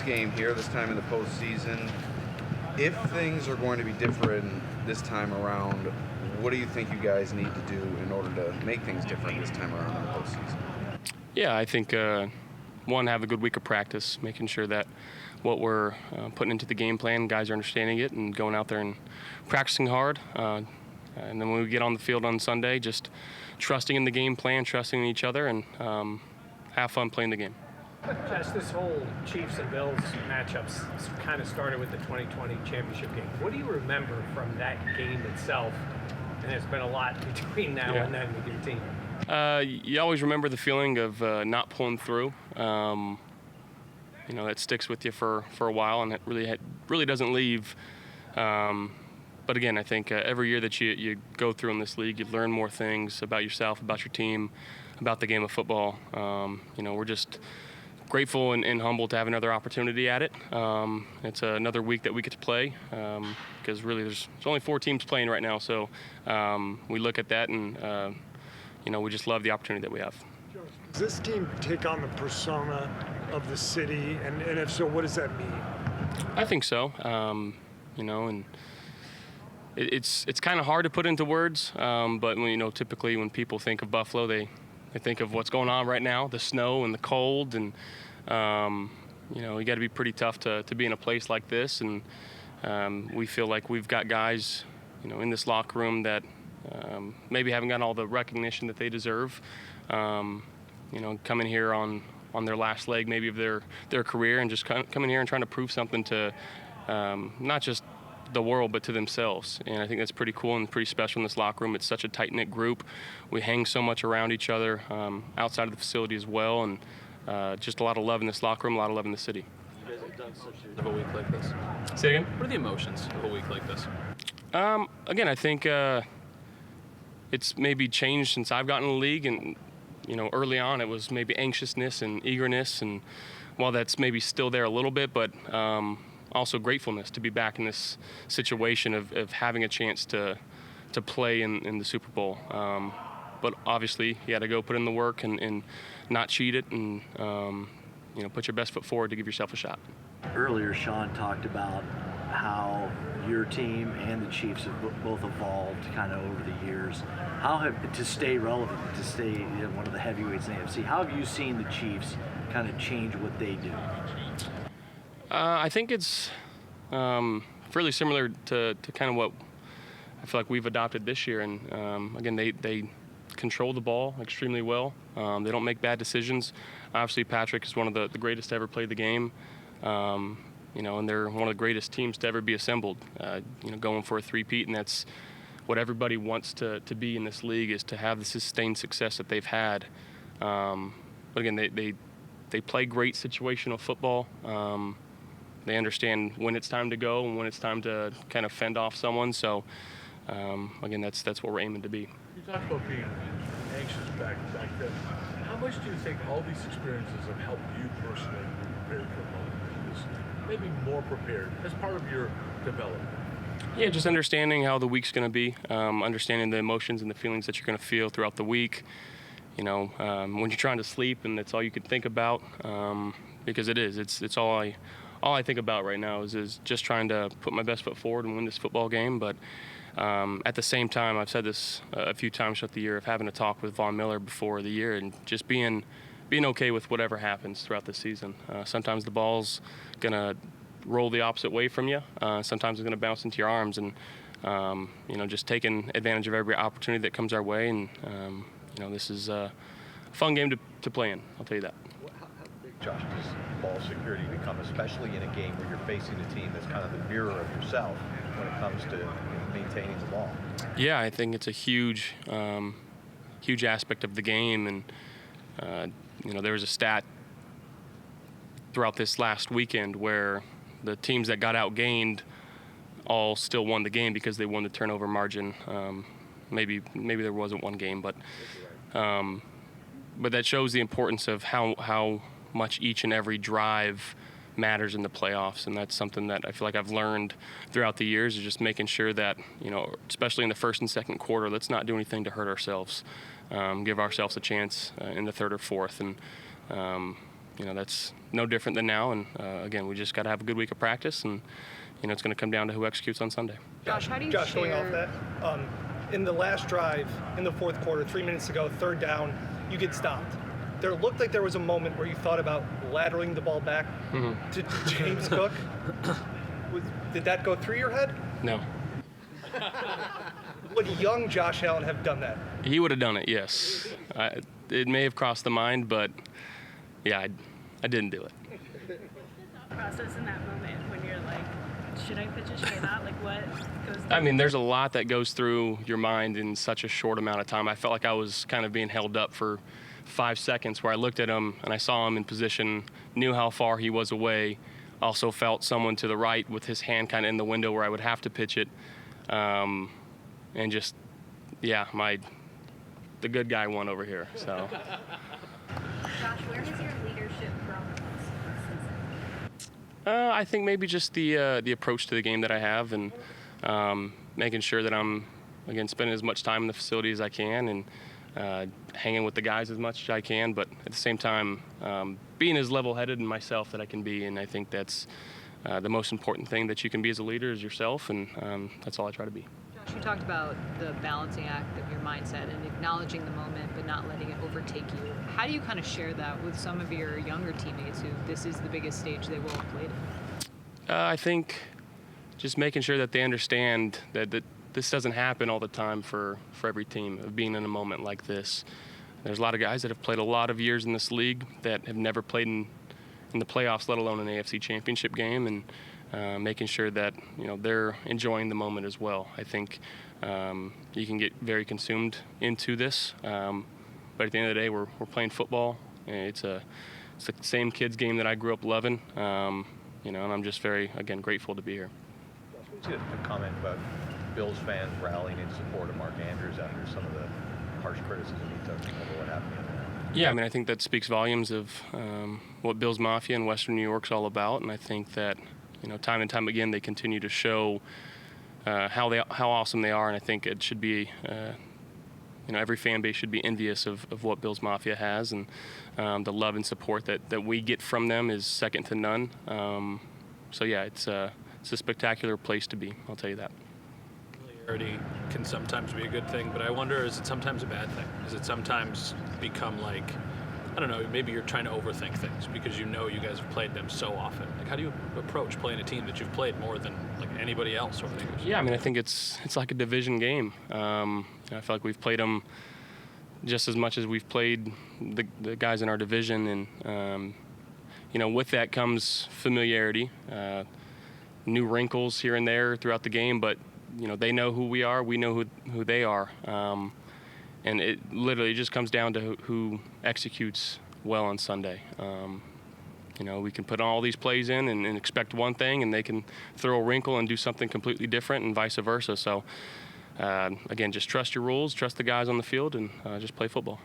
Game here this time in the postseason. If things are going to be different this time around, what do you think you guys need to do in order to make things different this time around in the postseason? Yeah, I think one, have a good week of practice, making sure that what we're putting into the game plan, guys are understanding it and going out there and practicing hard. And then when we get on the field on Sunday, just trusting in the game plan, trusting in each other, and have fun playing the game. Josh, this whole Chiefs and Bills matchups kind of started with the 2020 championship game. What do you remember from that game itself? And there's been a lot between now and then with your team. You always remember the feeling of not pulling through. That sticks with you for a while, and it really doesn't leave. But again, I think every year that you go through in this league, you learn more things about yourself, about your team, about the game of football. We're just grateful and humble to have another opportunity at it. It's another week that we get to play because really there's only 4 teams playing right now. So we look at that and, we just love the opportunity that we have. Does this team take on the persona of the city? And if so, what does that mean? I think so. And it's kind of hard to put into words. But, typically when people think of Buffalo, they think of what's going on right now, the snow and the cold, and you got to be pretty tough to be in a place like this. And we feel like we've got guys, in this locker room that maybe haven't gotten all the recognition that they deserve. Coming here on their last leg maybe of their career, and just coming here and trying to prove something to not just the world, but to themselves. And I think that's pretty cool and pretty special in this locker room. It's such a tight-knit group. We hang so much around each other outside of the facility as well, and just a lot of love in this locker room, a lot of love in the city. You guys have done such a week like this. Say again? What are the emotions of a week like this? Again, I think it's maybe changed since I've gotten in the league, and early on it was maybe anxiousness and eagerness, and while that's maybe still there a little bit, but also gratefulness to be back in this situation of having a chance to play in the Super Bowl. But obviously you got to go put in the work and not cheat it, and put your best foot forward to give yourself a shot. Earlier, Sean talked about how your team and the Chiefs have both evolved kind of over the years. To stay relevant, to stay one of the heavyweights in the AFC, how have you seen the Chiefs kind of change what they do? I think it's fairly similar to kind of what I feel like we've adopted this year. And again, they control the ball extremely well. They don't make bad decisions. Obviously, Patrick is one of the greatest to ever play the game. And they're one of the greatest teams to ever be assembled. Going for a three-peat, and that's what everybody wants to be in this league, is to have the sustained success that they've had. But again, they play great situational football. They understand when it's time to go and when it's time to kind of fend off someone. So, again, that's what we're aiming to be. You talked about being anxious back then. How much do you think all these experiences have helped you personally prepare for a moment like this? Maybe more prepared as part of your development? Yeah, just understanding how the week's going to be, understanding the emotions and the feelings that you're going to feel throughout the week. When you're trying to sleep and that's all you can think about, because it's all I think about right now is just trying to put my best foot forward and win this football game. But at the same time, I've said this a few times throughout the year, of having a talk with Von Miller before the year and just being okay with whatever happens throughout the season. Sometimes the ball's going to roll the opposite way from you. Sometimes it's going to bounce into your arms, and just taking advantage of every opportunity that comes our way. And this is a fun game to play in, I'll tell you that. How big, Josh, does ball security become, especially in a game where you're facing a team that's kind of the mirror of yourself when it comes to maintaining the ball? Yeah, I think it's a huge aspect of the game. And there was a stat throughout this last weekend where the teams that got outgained all still won the game because they won the turnover margin. Maybe there wasn't one game, but that shows the importance of how much each and every drive matters in the playoffs, and that's something that I feel like I've learned throughout the years, is just making sure that, especially in the first and second quarter, let's not do anything to hurt ourselves. Give ourselves a chance in the third or fourth, and that's no different than now. And again, we just got to have a good week of practice, and it's going to come down to who executes on Sunday. Josh, how do you Josh, share? going off that, in the last drive, in the fourth quarter, 3 minutes ago, third down, you get stopped. There looked like there was a moment where you thought about lateraling the ball back to James Cook. Did that go through your head? No. Would young Josh Allen have done that? He would have done it, yes. It may have crossed the mind, but yeah, I didn't do it. Process in that moment when you're like, should I pitch it, should I not? Like, what goes through? I mean, there's a lot that goes through your mind in such a short amount of time. I felt like I was kind of being held up for 5 seconds where I looked at him and I saw him in position, knew how far he was away, also felt someone to the right with his hand kind of in the window where I would have to pitch it. And just, yeah, the good guy won over here, so. Josh, where has your leadership grown this season? I think maybe just the approach to the game that I have, and making sure that I'm, again, spending as much time in the facility as I can, and hanging with the guys as much as I can, but at the same time, being as level-headed in myself that I can be, and I think that's the most important thing that you can be as a leader is yourself, and that's all I try to be. Josh, you talked about the balancing act of your mindset and acknowledging the moment but not letting it overtake you. How do you kind of share that with some of your younger teammates who this is the biggest stage they will have played in? I think just making sure that they understand that this doesn't happen all the time for every team, of being in a moment like this. There's a lot of guys that have played a lot of years in this league that have never played in the playoffs, let alone an AFC championship game, and making sure that they're enjoying the moment as well. I think you can get very consumed into this, but at the end of the day, we're playing football. It's the same kids game that I grew up loving, and I'm just very, again, grateful to be here. A comment about Bills fans rallying in support of Mark Andrews after some of the harsh criticism he took over what happened. Yeah, I mean, I think that speaks volumes of what Bills Mafia in Western New York's all about, and I think that time and time again they continue to show how awesome they are, and I think it should be every fan base should be envious of what Bills Mafia has, and the love and support that we get from them is second to none. So yeah, it's a spectacular place to be, I'll tell you that. Familiarity can sometimes be a good thing, but I wonder, is it sometimes a bad thing? Does it sometimes become like, I don't know, maybe you're trying to overthink things because you guys have played them so often? Like, how do you approach playing a team that you've played more than like anybody else over the years? Yeah, I mean, I think it's like a division game. I feel like we've played them just as much as we've played the guys in our division, and with that comes familiarity, new wrinkles here and there throughout the game, but they know who we are, we know who they are, and it literally just comes down to who executes well on Sunday. We can put all these plays in and expect one thing, and they can throw a wrinkle and do something completely different, and vice versa. So again, just trust your rules, trust the guys on the field, and just play football.